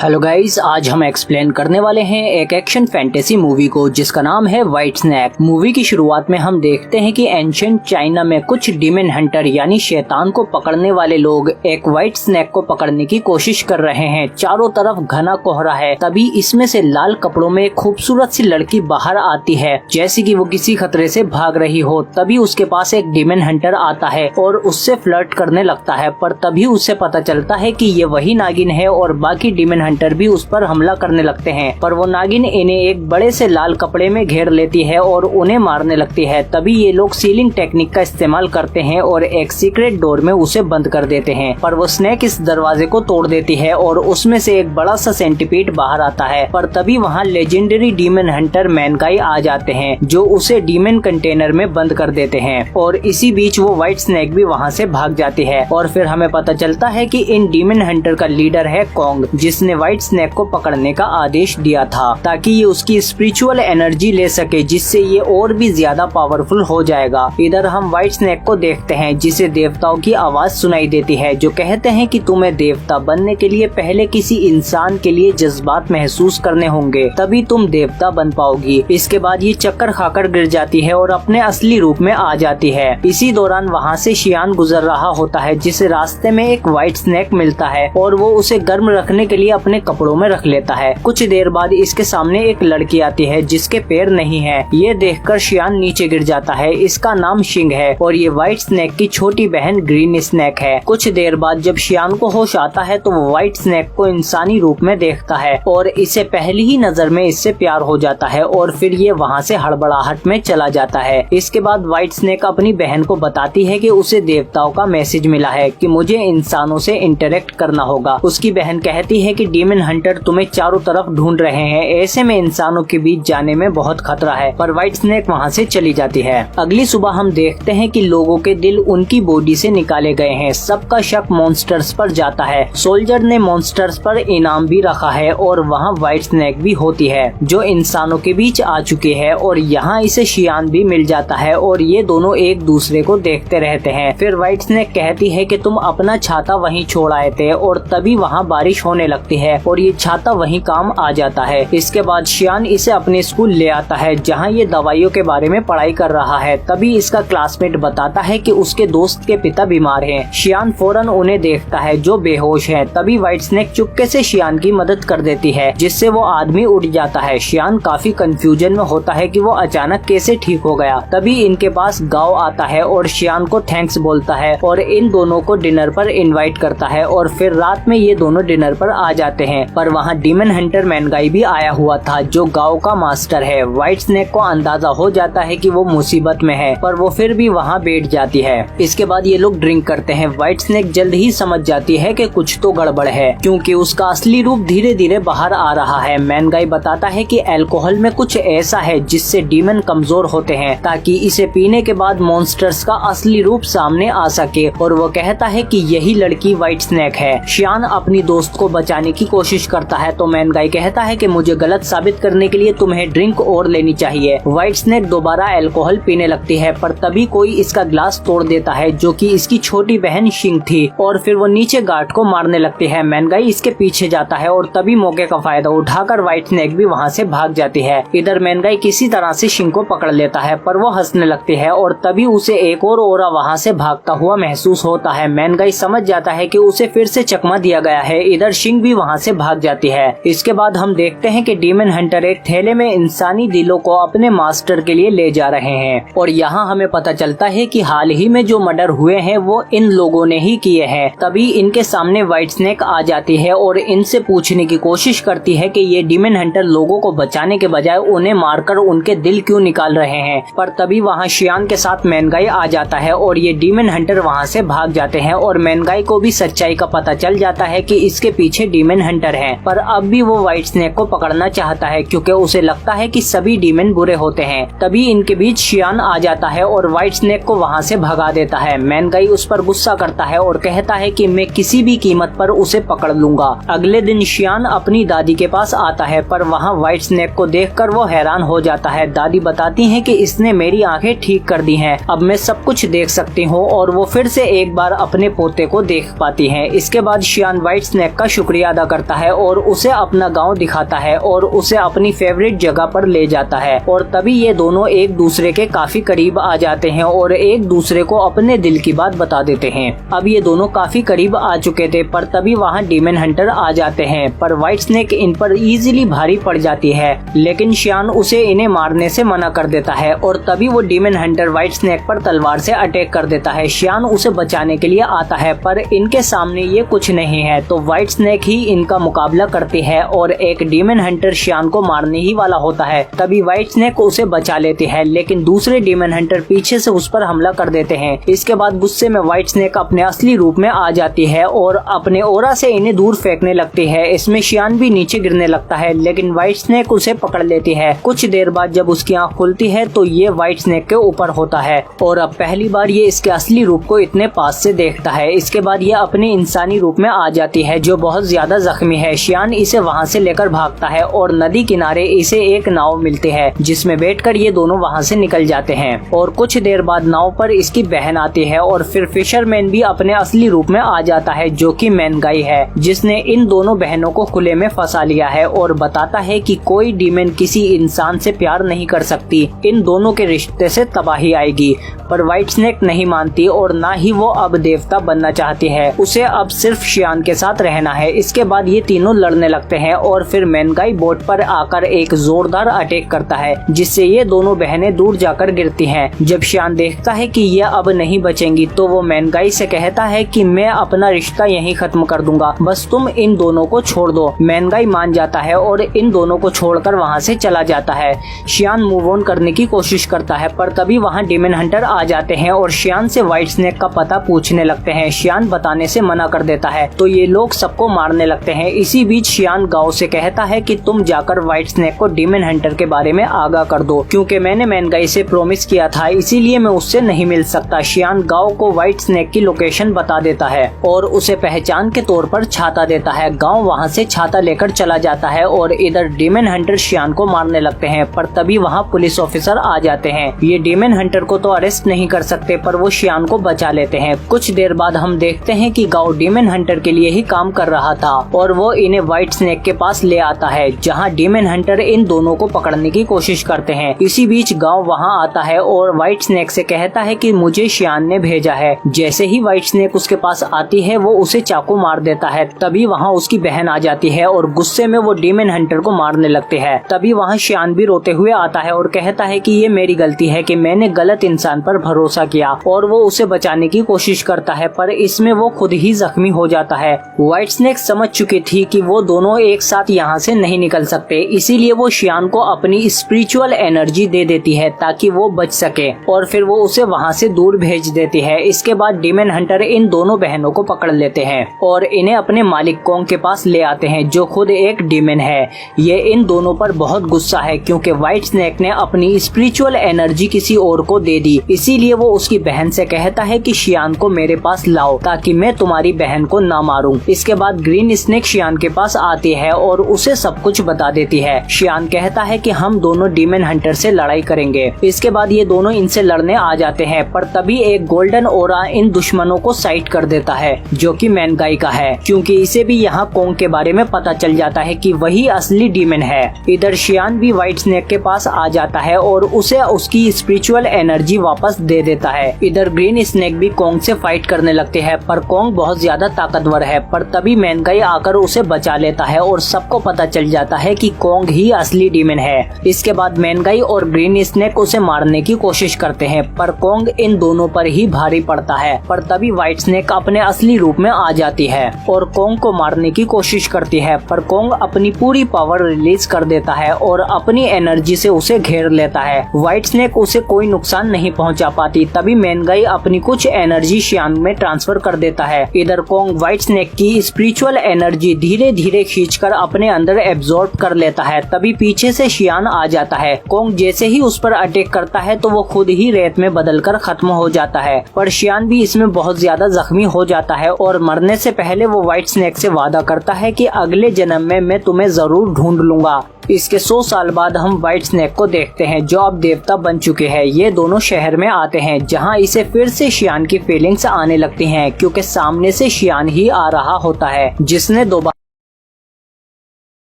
Hello guys, आज हम explain करने वाले हैं एक एक्शन फैंटेसी मूवी को जिसका नाम है व्हाइट स्नैक। मूवी की शुरुआत में हम देखते हैं कि एंशिएंट चाइना में कुछ डीमन हंटर यानी शैतान को पकड़ने वाले लोग एक व्हाइट स्नैक को पकड़ने की कोशिश कर रहे हैं। चारों तरफ घना कोहरा है। तभी इसमें से लाल कपड़ों में एक खूबसूरत सी लड़की बाहर आती है, जैसे कि वो किसी खतरे से भाग रही हो। तभी उसके पास एक डीमन हंटर आता है और उससे फ्लर्ट करने लगता है, पर तभी उसे पता चलता है कि ये वही नागिन है और बाकी डीमन हंटर भी उस पर हमला करने लगते हैं। पर वो नागिन इन्हें एक बड़े से लाल कपड़े में घेर लेती है और उन्हें मारने लगती है। तभी ये लोग सीलिंग टेक्निक का इस्तेमाल करते हैं और एक सीक्रेट डोर में उसे बंद कर देते हैं। पर वो स्नैक इस दरवाजे को तोड़ देती है और उसमें से एक बड़ा सा सेंटीपीड बाहर आता है। पर तभी वहाँ लेजेंडरी डीमन हंटर मैनगाई आ जाते हैं, जो उसे डीमन कंटेनर में बंद कर देते हैं। और इसी बीच वो व्हाइट स्नैक भी वहाँ से भाग जाती है। और फिर हमें पता चलता है कि इन डीमन हंटर का लीडर है कॉन्ग, जिसने व्हाइट स्नैक को पकड़ने का आदेश दिया था ताकि ये उसकी स्पिरिचुअल एनर्जी ले सके, जिससे ये और भी ज्यादा पावरफुल हो जाएगा। इधर हम व्हाइट स्नैक को देखते हैं, जिसे देवताओं की आवाज सुनाई देती है, जो कहते हैं कि तुम्हें देवता बनने के लिए पहले किसी इंसान के लिए जज्बात महसूस करने होंगे, तभी तुम देवता बन पाओगी। इसके बाद ये चक्कर खाकर गिर जाती है और अपने असली रूप में आ जाती है। इसी दौरान वहाँ से शियान गुजर रहा होता है, जिसे रास्ते में एक व्हाइट स्नैक मिलता है और वो उसे गर्म रखने के लिए अपने कपड़ों में रख लेता है। कुछ देर बाद इसके सामने एक लड़की आती है जिसके पैर नहीं है। ये देखकर शियान नीचे गिर जाता है। इसका नाम शिंग है और ये व्हाइट स्नैक की छोटी बहन ग्रीन स्नैक है। कुछ देर बाद जब शियान को होश आता है तो वो व्हाइट स्नैक को इंसानी रूप में देखता है और इसे पहली ही नजर में इससे प्यार हो जाता है और फिर ये वहाँ से हड़बड़ाहट में चला जाता है। इसके बाद व्हाइट स्नैक अपनी बहन को बताती है कि उसे देवताओं का मैसेज मिला है कि मुझे इंसानों से इंटरेक्ट करना होगा। उसकी बहन कहती है कि डीमन हंटर तुम्हें चारों तरफ ढूंढ रहे हैं, ऐसे में इंसानों के बीच जाने में बहुत खतरा है। पर व्हाइट स्नैक वहाँ से चली जाती है। अगली सुबह हम देखते हैं कि लोगों के दिल उनकी बॉडी से निकाले गए हैं। सबका शक मॉन्स्टर्स पर जाता है। सोल्जर ने मॉन्स्टर्स पर इनाम भी रखा है और वहाँ व्हाइट स्नैक भी होती है, जो इंसानों के बीच आ चुकी है और यहाँ इसे शियान भी मिल जाता है और ये दोनों एक दूसरे को देखते रहते हैं। फिर व्हाइट स्नैक कहती है कि तुम अपना छाता वहीं छोड़ आए थे और तभी वहाँ बारिश होने लगती है और ये छाता वहीं काम आ जाता है। इसके बाद शियान इसे अपने स्कूल ले आता है, जहाँ ये दवाइयों के बारे में पढ़ाई कर रहा है। तभी इसका क्लासमेट बताता है कि उसके दोस्त के पिता बीमार हैं। शियान फौरन उन्हें देखता है जो बेहोश है। तभी व्हाइट स्नैक चुपके से शियान की मदद कर देती है, जिससे वो आदमी उठ जाता है। शियान काफी कंफ्यूजन में होता है कि वो अचानक कैसे ठीक हो गया। तभी इनके पास गांव आता है और शियान को थैंक्स बोलता है और इन दोनों को डिनर पर इनवाइट करता है और फिर रात में ये दोनों डिनर पर आ जाते हैं। पर वहाँ डीमन हंटर मैनगाई भी आया हुआ था, जो गांव का मास्टर है। व्हाइट स्नैक को अंदाजा हो जाता है कि वो मुसीबत में है, पर वो फिर भी वहाँ बैठ जाती है। इसके बाद ये लोग ड्रिंक करते हैं। व्हाइट स्नैक जल्द ही समझ जाती है कि कुछ तो गड़बड़ है, क्योंकि उसका असली रूप धीरे धीरे बाहर आ रहा है। मैनगाई बताता है कि अल्कोहल में कुछ ऐसा है जिससे डीमन कमजोर होते हैं, ताकि इसे पीने के बाद मॉन्स्टर्स का असली रूप सामने आ सके। और वो कहता है कि यही लड़की व्हाइट स्नैक है। शियान अपनी दोस्त को बचाने की कोशिश करता है तो मैनगाई कहता है कि मुझे गलत साबित करने के लिए तुम्हें ड्रिंक और लेनी चाहिए। व्हाइट स्नैक दोबारा अल्कोहल पीने लगती है, पर तभी कोई इसका ग्लास तोड़ देता है, जो कि इसकी छोटी बहन शिंग थी। और फिर वो नीचे गार्ड को मारने लगती है। मैनगाई इसके पीछे जाता है और तभी मौके का फायदा उठाकर व्हाइट स्नैक भी वहाँ से भाग जाती है। इधर मैनगाई किसी तरह से शिंग को पकड़ लेता है, पर वो हंसने लगती है और तभी उसे एक और ओरा वहाँ से भागता हुआ महसूस होता है। मैनगाई समझ जाता है कि उसे फिर से चकमा दिया गया है। इधर शिंग भी वहाँ से भाग जाती है। इसके बाद हम देखते हैं कि डीमन हंटर एक थैले में इंसानी दिलों को अपने मास्टर के लिए ले जा रहे हैं और यहाँ हमें पता चलता है कि हाल ही में जो मर्डर हुए हैं वो इन लोगों ने ही किए हैं। तभी इनके सामने व्हाइट स्नैक आ जाती है और इनसे पूछने की कोशिश करती है कि ये डीमन हंटर लोगों को बचाने के बजाय उन्हें मारकर उनके दिल क्यों निकाल रहे हैं। पर तभी वहाँ शियान के साथ मैनगाई आ जाता है और ये डीमन हंटर वहाँ से भाग जाते हैं और मैनगाई को भी सच्चाई का पता चल जाता है कि इसके पीछे डीमन हंटर हैं। पर अब भी वो व्हाइट स्नैक को पकड़ना चाहता है, क्योंकि उसे लगता है कि सभी डीमन बुरे होते हैं। तभी इनके बीच शियान आ जाता है और व्हाइट स्नैक को वहाँ से भगा देता है। मैनगाई उस पर गुस्सा करता है और कहता है कि मैं किसी भी कीमत पर उसे पकड़ लूंगा। अगले दिन शियान अपनी दादी के पास आता है, पर वहाँ व्हाइट स्नैक को देखकर वो हैरान हो जाता है। दादी बताती है कि इसने मेरी आंखें ठीक कर दी हैं, अब मैं सब कुछ देख सकती हूँ और वो फिर से एक बार अपने पोते को देख पाती है। इसके बाद शियान व्हाइट स्नैक का शुक्रिया अदा करता है और उसे अपना गांव दिखाता है और उसे अपनी फेवरेट जगह पर ले जाता है। और तभी ये दोनों एक दूसरे के काफी करीब आ जाते हैं और एक दूसरे को अपने दिल की बात बता देते हैं। अब ये दोनों काफी करीब आ चुके थे, पर तभी वहाँ डीमन हंटर आ जाते हैं, पर व्हाइट स्नेक इन पर इजीली भारी पड़ जाती है, लेकिन शियान उसे इन्हें मारने से मना कर देता है। और तभी वो डीमन हंटर व्हाइट स्नेक पर तलवार से अटैक कर देता है। शियान उसे बचाने के लिए आता है, पर इनके सामने ये कुछ नहीं है, तो व्हाइट स्नेक ही इनका मुकाबला करती है और एक डीमन हंटर शियान को मारने ही वाला होता है। तभी व्हाइट स्नेक उसे बचा लेती है, लेकिन दूसरे डीमन हंटर पीछे से उस पर हमला कर देते हैं। इसके बाद गुस्से में व्हाइट स्नेक अपने असली रूप में आ जाती है और अपने ओरा से इन्हें दूर फेंकने लगती है। इसमें शियान भी नीचे गिरने लगता है, लेकिन व्हाइट स्नेक उसे पकड़ लेती है। कुछ देर बाद जब उसकी आँख खुलती है तो ये व्हाइट स्नेक के ऊपर होता है और अब पहली बार ये इसके असली रूप को इतने पास से देखता है। इसके बाद ये अपने इंसानी रूप में आ जाती है, जो बहुत ज्यादा जख्मी है। शियान इसे वहाँ से लेकर भागता है और नदी किनारे इसे एक नाव मिलती है, जिसमें बैठकर ये दोनों वहाँ से निकल जाते हैं। और कुछ देर बाद नाव पर इसकी बहन आती है और फिर फिशरमैन भी अपने असली रूप में आ जाता है, जो कि मैनगाई है, जिसने इन दोनों बहनों को खुले में फंसा लिया है और बताता है कि कोई डीमन किसी इंसान से प्यार नहीं कर सकती, इन दोनों के रिश्ते से तबाही आएगी। पर व्हाइट स्नेक नहीं मानती और ना ही वो अब देवता बनना चाहती है, उसे अब सिर्फ शियान के साथ रहना है। इसके बाद ये तीनों लड़ने लगते हैं और फिर मैनगाई बोट पर आकर एक जोरदार अटैक करता है, जिससे ये दोनों बहनें दूर जाकर गिरती हैं। जब शियान देखता है कि ये अब नहीं बचेंगी तो वो मैनगाई से कहता है कि मैं अपना रिश्ता यहीं खत्म कर दूंगा, बस तुम इन दोनों को छोड़ दो। मैनगाई मान जाता है और इन दोनों को छोड़कर वहाँ से चला जाता है। शियान मूव ऑन करने की कोशिश करता है, पर तभी वहाँ डीमन हंटर आ जाते हैं और शियान से व्हाइट स्नेक का पता पूछने लगते हैं। शियान बताने से मना कर देता है, तो ये लोग सबको मारने लगते हैं। इसी बीच शियान गांव से कहता है कि तुम जाकर व्हाइट स्नेक को डीमन हंटर के बारे में आगाह कर दो, क्योंकि मैंने मैनगाई से प्रॉमिस किया था, इसीलिए मैं उससे नहीं मिल सकता। शियान गांव को व्हाइट स्नेक की लोकेशन बता देता है और उसे पहचान के तौर पर छाता देता है। गांव वहां से छाता लेकर चला जाता है और इधर डीमन हंटर शियान को मारने लगते हैं, पर तभी वहां पुलिस ऑफिसर आ जाते हैं। ये डीमन हंटर को तो अरेस्ट नहीं कर सकते, पर वो शियान को बचा लेते हैं। कुछ देर बाद हम देखते हैं कि गांव डीमन हंटर के लिए ही काम कर रहा था और वो इन्हें व्हाइट स्नेक के पास ले आता है, जहाँ डीमन हंटर इन दोनों को पकड़ने की कोशिश करते हैं। इसी बीच गांव वहां आता है और व्हाइट स्नेक से कहता है कि मुझे शियान ने भेजा है। जैसे ही व्हाइट स्नेक उसके पास आती है वो उसे चाकू मार देता है। तभी वहाँ उसकी बहन आ जाती है और गुस्से में वो डीमन हंटर को मारने लगते हैं। तभी वहाँ शियान भी रोते हुए आता है और कहता है कि ये मेरी गलती है कि मैंने गलत इंसान पर भरोसा किया, और वो उसे बचाने की कोशिश करता है, पर इसमें वो खुद ही जख्मी हो जाता है। व्हाइट स्नेक समझ चुकी थी कि वो दोनों एक साथ यहाँ से नहीं निकल सकते, इसीलिए वो शियान को अपनी स्पिरिचुअल एनर्जी दे देती है ताकि वो बच सके, और फिर वो उसे वहाँ से दूर भेज देती है। इसके बाद डीमन हंटर इन दोनों बहनों को पकड़ लेते हैं और इन्हें अपने मालिक कोंग के पास ले आते हैं, जो खुद एक डीमन है। ये इन दोनों पर बहुत गुस्सा है क्योंकि व्हाइट स्नेक ने अपनी स्पिरिचुअल एनर्जी किसी और को दे दी, इसीलिए वो उसकी बहन से कहता है कि शियान को मेरे पास लाओ ताकि मैं तुम्हारी बहन को ना मारूं। इसके बाद ग्रीन स्नेक शियान के पास आती है और उसे सब कुछ बता देती है। शियान कहता है कि हम दोनों डीमन हंटर से लड़ाई करेंगे। इसके बाद ये दोनों इनसे लड़ने आ जाते हैं, पर तभी एक गोल्डन ओरा इन दुश्मनों को साइड कर देता है, जो कि मैनगाई का है, क्योंकि इसे भी यहाँ कोंग के बारे में पता चल जाता है कि वही असली डीमन है। इधर शियान भी व्हाइट स्नेक के पास आ जाता है और उसे उसकी स्पिरिचुअल एनर्जी वापस दे देता है। इधर ग्रीन स्नेक भी कोंग से फाइट करने लगते हैं, पर कोंग बहुत ज्यादा ताकतवर है। पर तभी मैनगाई आकर उसे बचा लेता है और सबको पता चल जाता है कि कोंग ही असली डीमन है। इसके बाद मैनगाई और ग्रीन स्नेक उसे मारने की कोशिश करते हैं, पर कोंग इन दोनों पर ही भारी पड़ता है। पर तभी व्हाइट स्नेक अपने असली रूप में आ जाती है और कोंग को मारने की कोशिश करती है, पर कोंग अपनी पूरी पावर रिलीज कर देता है और अपनी एनर्जी से उसे घेर लेता है। व्हाइट स्नेक उसे कोई नुकसान नहीं पहुंचा पाती। तभी मैनगाई अपनी कुछ एनर्जी शियान में ट्रांसफर कर देता है। इधर कोंग व्हाइट स्नेक की स्पिरिचुअल एनर्जी धीरे धीरे खींचकर अपने अंदर एब्जॉर्ब कर लेता है। तभी पीछे से शियान आ जाता है। कोंग जैसे ही उस पर अटैक करता है तो वो खुद ही रेत में बदलकर खत्म हो जाता है, पर शियान भी इसमें बहुत ज्यादा जख्मी हो जाता है और मरने से पहले वो व्हाइट स्नेक से वादा करता है कि अगले जन्म में मैं तुम्हें जरूर ढूंढ लूंगा। इसके 100 साल बाद हम व्हाइट स्नेक को देखते हैं, जो अब देवता बन चुके हैं। ये दोनों शहर में आते हैं, जहां इसे फिर से शियान की फीलिंग्स आने लगती हैं, क्योंकि सामने से शियान ही आ रहा होता है, जिसने दोबारा